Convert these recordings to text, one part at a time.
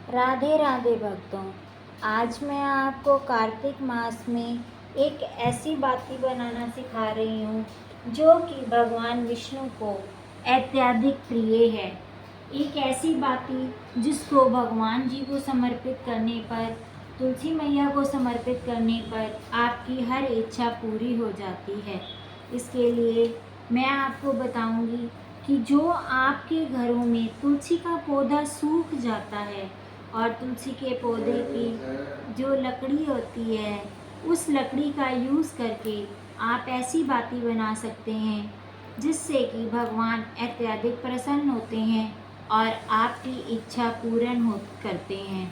राधे राधे भक्तों। आज मैं आपको कार्तिक मास में एक ऐसी बाती बनाना सिखा रही हूँ जो कि भगवान विष्णु को अत्यधिक प्रिय है। एक ऐसी बाती जिसको भगवान जी को समर्पित करने पर, तुलसी मैया को समर्पित करने पर आपकी हर इच्छा पूरी हो जाती है। इसके लिए मैं आपको बताऊंगी कि जो आपके घरों में तुलसी का पौधा सूख जाता है और तुलसी के पौधे की जो लकड़ी होती है उस लकड़ी का यूज़ करके आप ऐसी बाती बना सकते हैं जिससे कि भगवान अत्यधिक प्रसन्न होते हैं और आपकी इच्छा पूर्ण हो करते हैं।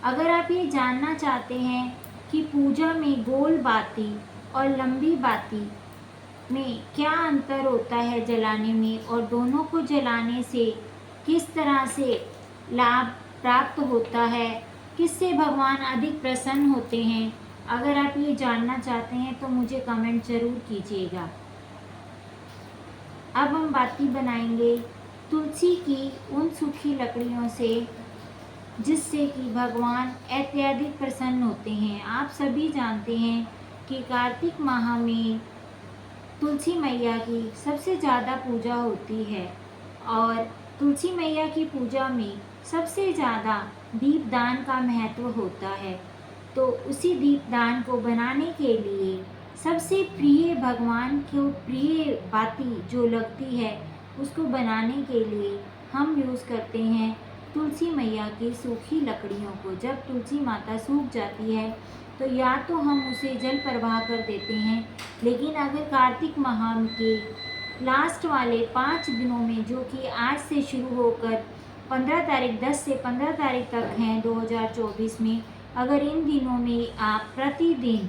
अगर आप ये जानना चाहते हैं कि पूजा में गोल बाती और लंबी बाती में क्या अंतर होता है जलाने में, और दोनों को जलाने से किस तरह से लाभ प्राप्त होता है, किससे भगवान अधिक प्रसन्न होते हैं, अगर आप ये जानना चाहते हैं तो मुझे कमेंट ज़रूर कीजिएगा। अब हम बाती बनाएंगे तुलसी की उन सूखी लकड़ियों से जिससे कि भगवान अत्यधिक प्रसन्न होते हैं। आप सभी जानते हैं कि कार्तिक माह में तुलसी मैया की सबसे ज़्यादा पूजा होती है और तुलसी मैया की पूजा में सबसे ज़्यादा दीपदान का महत्व होता है। तो उसी दीपदान को बनाने के लिए सबसे प्रिय, भगवान को प्रिय बाती जो लगती है उसको बनाने के लिए हम यूज़ करते हैं तुलसी मैया की सूखी लकड़ियों को। जब तुलसी माता सूख जाती है तो या तो हम उसे जल प्रवाह कर देते हैं, लेकिन अगर कार्तिक माह के लास्ट वाले 5 दिनों में, जो कि आज से शुरू होकर 15 तारीख 10 से 15 तारीख तक हैं 2024 में, अगर इन दिनों में आप प्रतिदिन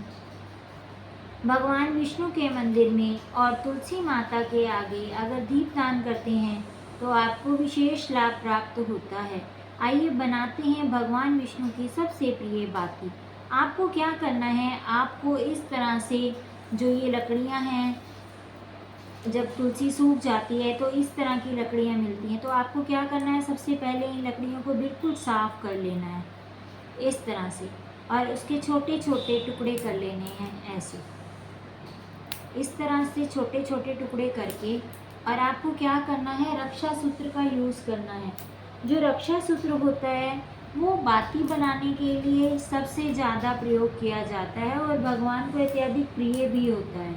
भगवान विष्णु के मंदिर में और तुलसी माता के आगे अगर दीपदान करते हैं तो आपको विशेष लाभ प्राप्त होता है। आइए बनाते हैं भगवान विष्णु की सबसे प्रिय बाती। आपको क्या करना है, आपको इस तरह से जो ये लकड़ियां हैं, जब तुलसी सूख जाती है तो इस तरह की लकड़ियां मिलती हैं, तो आपको क्या करना है, सबसे पहले इन लकड़ियों को बिल्कुल साफ़ कर लेना है इस तरह से, और उसके छोटे छोटे टुकड़े कर लेने हैं ऐसे, इस तरह से छोटे छोटे टुकड़े करके। और आपको क्या करना है, रक्षा सूत्र का यूज़ करना है। जो रक्षा सूत्र होता है वो बाती बनाने के लिए सबसे ज़्यादा प्रयोग किया जाता है और भगवान को अत्यधिक प्रिय भी होता है।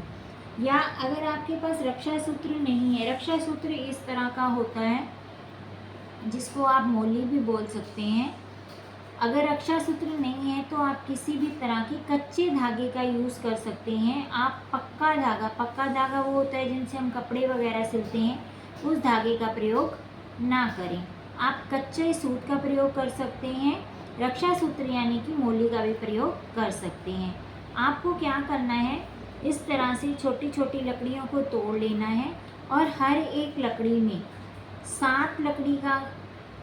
या अगर आपके पास रक्षा सूत्र नहीं है, रक्षा सूत्र इस तरह का होता है जिसको आप मौली भी बोल सकते हैं। अगर रक्षा सूत्र नहीं है तो आप किसी भी तरह के कच्चे धागे का यूज़ कर सकते हैं। आप पक्का धागा वो होता है जिनसे हम कपड़े वगैरह सिलते हैं, उस धागे का प्रयोग ना करें। आप कच्चे सूत का प्रयोग कर सकते हैं, रक्षा सूत्र यानी कि मौली का भी प्रयोग कर सकते हैं। आपको क्या करना है, इस तरह से छोटी छोटी लकड़ियों को तोड़ लेना है और हर एक लकड़ी में 7 लकड़ी का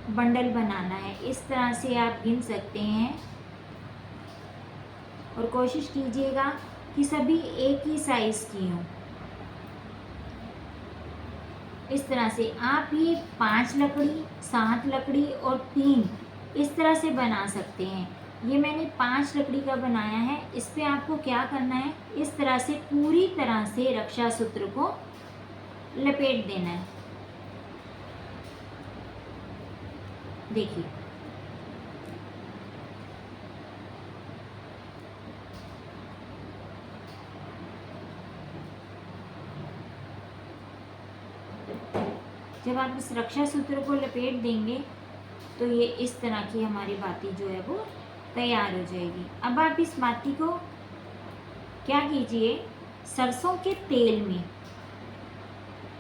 बंडल बनाना है। इस तरह से आप गिन सकते हैं और कोशिश कीजिएगा कि सभी एक ही साइज़ की हों। इस तरह से आप ये 5 लकड़ी, 7 लकड़ी और 3 इस तरह से बना सकते हैं। ये मैंने 5 लकड़ी का बनाया है। इस पे आपको क्या करना है, इस तरह से पूरी तरह से रक्षा सूत्र को लपेट देना है। देखिए, जब आप इस रक्षा सूत्र को लपेट देंगे तो ये इस तरह की हमारी बाती जो है वो तैयार हो जाएगी। अब आप इस बाती को क्या कीजिए, सरसों के तेल में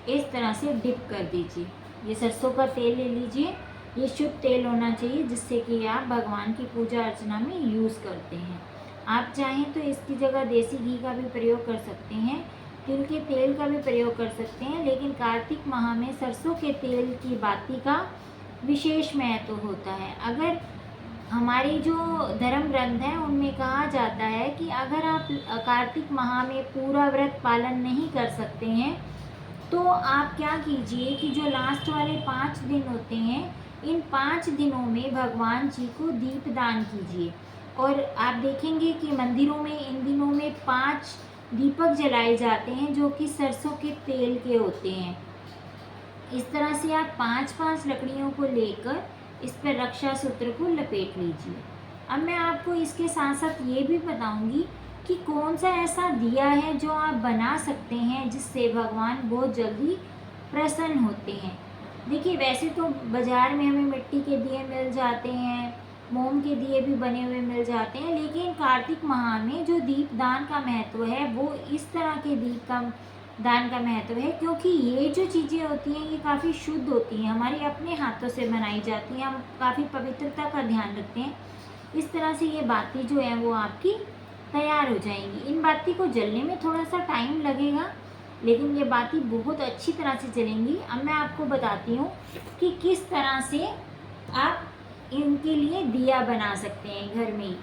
इस तरह से डिप कर दीजिए। ये सरसों का तेल ले लीजिए, ये शुद्ध तेल होना चाहिए जिससे कि आप भगवान की पूजा अर्चना में यूज़ करते हैं। आप चाहें तो इसकी जगह देसी घी का भी प्रयोग कर सकते हैं, तिल के तेल का भी प्रयोग कर सकते हैं, लेकिन कार्तिक माह में सरसों के तेल की बाती का विशेष महत्व होता है। अगर हमारी जो धर्म ग्रंथ है उनमें कहा जाता है कि अगर आप कार्तिक माह में पूरा व्रत पालन नहीं कर सकते हैं तो आप क्या कीजिए कि जो लास्ट वाले 5 दिन होते हैं इन 5 दिनों में भगवान जी को दीपदान कीजिए। और आप देखेंगे कि मंदिरों में इन दिनों में 5 दीपक जलाए जाते हैं जो कि सरसों के तेल के होते हैं। इस तरह से आप 5-5 लकड़ियों को लेकर इस पर रक्षा सूत्र को लपेट लीजिए। अब मैं आपको इसके साथ साथ ये भी बताऊंगी कि कौन सा ऐसा दिया है जो आप बना सकते हैं जिससे भगवान बहुत जल्दी प्रसन्न होते हैं। देखिए, वैसे तो बाज़ार में हमें मिट्टी के दिए मिल जाते हैं, मोम के दिए भी बने हुए मिल जाते हैं, लेकिन कार्तिक माह में जो दीपदान का महत्व है वो इस तरह के दीप का दान का महत्व है, क्योंकि ये जो चीज़ें होती हैं ये काफ़ी शुद्ध होती हैं, हमारे अपने हाथों से बनाई जाती हैं, हम काफ़ी पवित्रता का ध्यान रखते हैं। इस तरह से ये बाती जो है वो आपकी तैयार हो जाएंगी। इन बाती को जलने में थोड़ा सा टाइम लगेगा, लेकिन ये बाती बहुत अच्छी तरह से जलेंगी। अब मैं आपको बताती हूँ कि किस तरह से आप इनके लिए दिया बना सकते हैं घर में ही।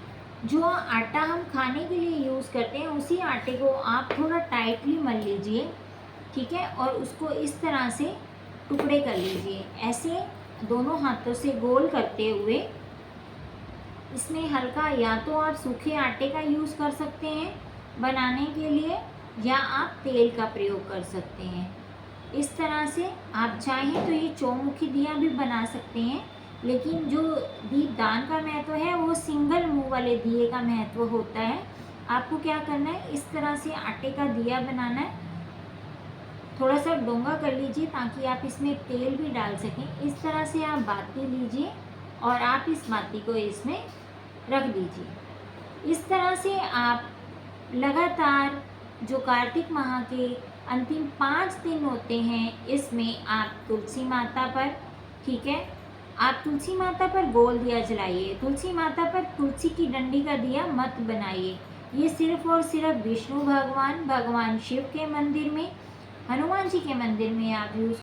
जो आटा हम खाने के लिए यूज़ करते हैं उसी आटे को आप थोड़ा टाइटली मल लीजिए, ठीक है, और उसको इस तरह से टुकड़े कर लीजिए, ऐसे दोनों हाथों से गोल करते हुए। इसमें हल्का या तो आप सूखे आटे का यूज़ कर सकते हैं बनाने के लिए, या आप तेल का प्रयोग कर सकते हैं। इस तरह से आप चाहें तो ये चौमुखी दिया भी बना सकते हैं, लेकिन जो दीपदान का महत्व है वो सिंगल मुंह वाले दिए का महत्व होता है। आपको क्या करना है, इस तरह से आटे का दिया बनाना है, थोड़ा सा डोंगा कर लीजिए ताकि आप इसमें तेल भी डाल सकें। इस तरह से आप बाती लीजिए और आप इस बाती को इसमें रख दीजिए। इस तरह से आप लगातार जो कार्तिक माह के अंतिम 5 दिन होते हैं इसमें आप तुलसी माता पर, ठीक है, आप तुलसी माता पर गोल दिया जलाइए। तुलसी माता पर तुलसी की डंडी का दिया मत बनाइए। ये सिर्फ और सिर्फ विष्णु भगवान, भगवान शिव के मंदिर में, हनुमान जी के मंदिर में आप यूज़